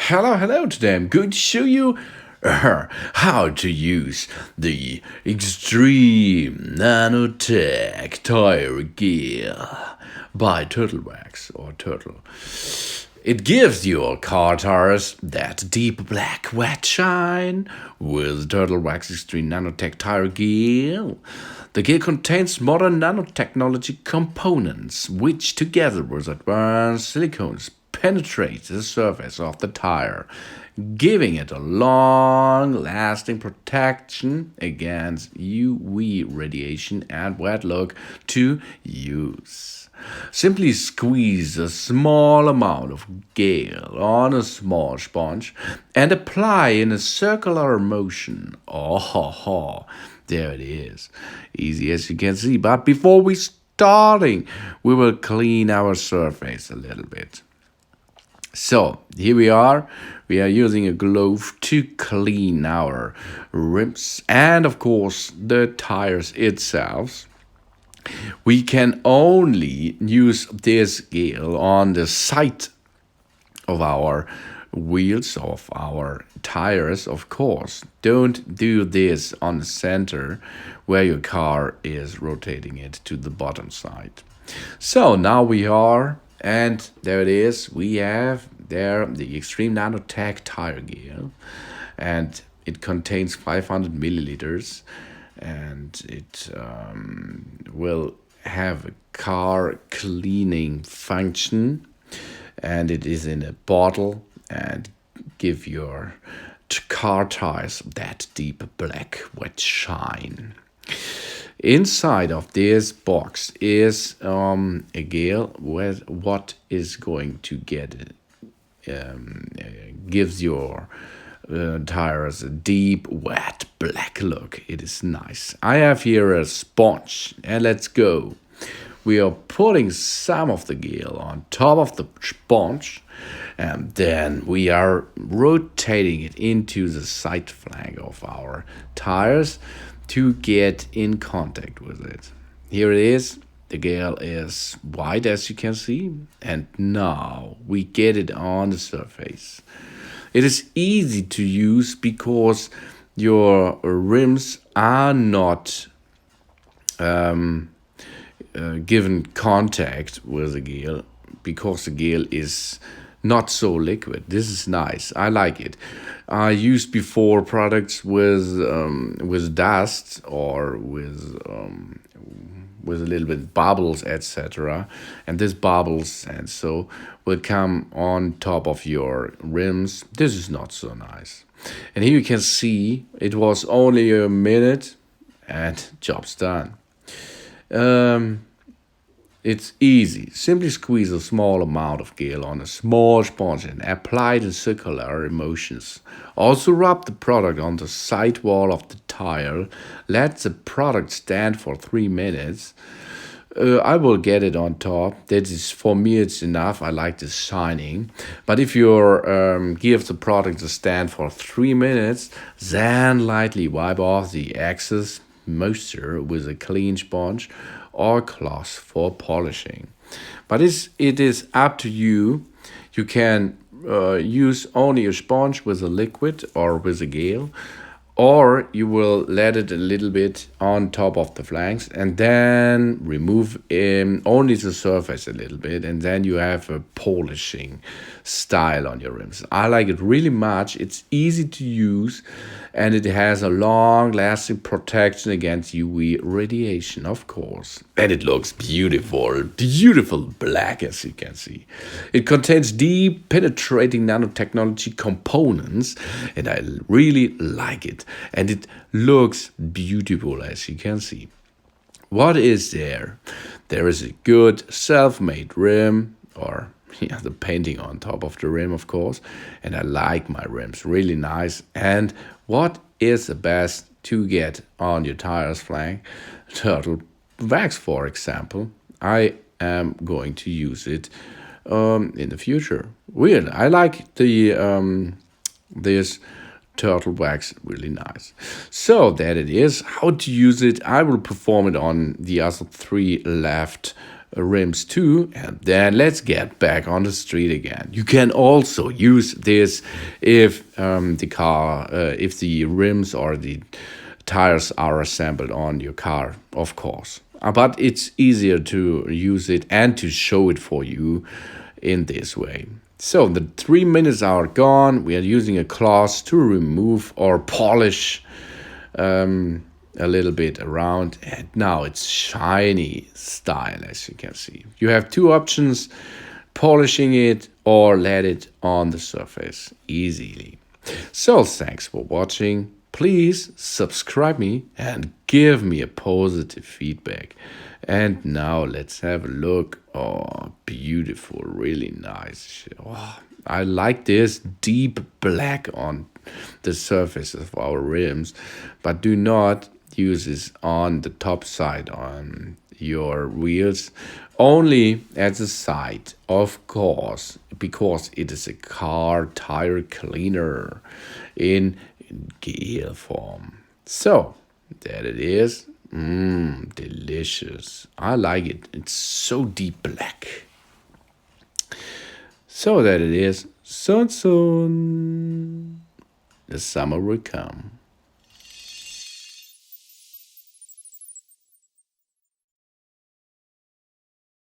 Hello. Today I'm going to show you how to use the extreme Nano-Tech tire gear by Turtlewax or Turtle. It gives your car tires that deep black wet shine with Turtlewax Extreme Nano-Tech tire gear. The gear contains modern nanotechnology components, which together with advanced silicones penetrate the surface of the tire, giving it a long-lasting protection against UV radiation and wet look to use. Simply squeeze a small amount of gel on a small sponge and apply in a circular motion. There it is. Easy as you can see. But before we starting, we will clean our surface a little bit. So here we are. We are using a glove to clean our rims and of course the tires itself. We can only use this gel on the side of our wheels, of our tires, of course. Don't do this on the center where your car is rotating it to the bottom side. So now we are, and there it is. We have there the Extreme Nano-Tech tire gear, and it contains 500 milliliters. And it will have a car cleaning function, and it is in a bottle and give your car tires that deep black wet shine. Inside of this box is a gel with what is going to get gives your tires a deep wet black look. It is nice. I have here a sponge and let's go. We are putting some of the gel on top of the sponge and then we are rotating it into the side flank of our tires to get in contact with it. Here it is. The gel is white as you can see, and now we get it on the surface. It is easy to use because your rims are not given contact with the gel because the gel is not so liquid. This is nice. I like it. I used before products with dust or with a little bit bubbles, etc. And this bubbles and so will come on top of your rims. This is not so nice. And here you can see it was only a minute and job's done. It's easy. Simply squeeze a small amount of gel on a small sponge and apply the circular motions. Also rub the product on the side wall of the tire. Let the product stand for 3 minutes. I will get it on top. That is, for me, it's enough. I like this shining. But if you give the product a stand for 3 minutes, then lightly wipe off the excess moisture with a clean sponge or cloth for polishing. But it is up to you. You can use only a sponge with a liquid or with a gel, or you will let it a little bit on top of the flanks and then remove only the surface a little bit, and then you have a polishing style on your rims. I like it really much. It's easy to use and it has a long-lasting protection against UV radiation, of course. And it looks beautiful black, as you can see. It contains deep penetrating nanotechnology components, and I really like it. And it looks beautiful, as you can see. What is there? There is a good self-made rim, or the painting on top of the rim, of course. And I like my rims, really nice. And what is the best to get on your tires flank? Turtle wax, for example. I am going to use it in the future. Weird. I like the this turtle wax, really nice. So that it is. How to use it? I will perform it on the other 3 left rims too, and then let's get back on the street again. You can also use this if if the rims or the tires are assembled on your car, of course. But it's easier to use it and to show it for you in this way. So the 3 minutes are gone. We are using a cloth to remove or polish a little bit around, and now it's shiny style, as you can see. You have two options: polishing it or let it on the surface easily. So thanks for watching. Please subscribe me and give me a positive feedback. And now let's have a look. Oh, beautiful, really nice. Oh, I like this deep black on the surface of our rims, but do not use this on the top side on your wheels, only at the side, of course, because it is a car tire cleaner in gel form. So that it is. Delicious. I like it. It's so deep black. So that it is. Soon, soon, the summer will come.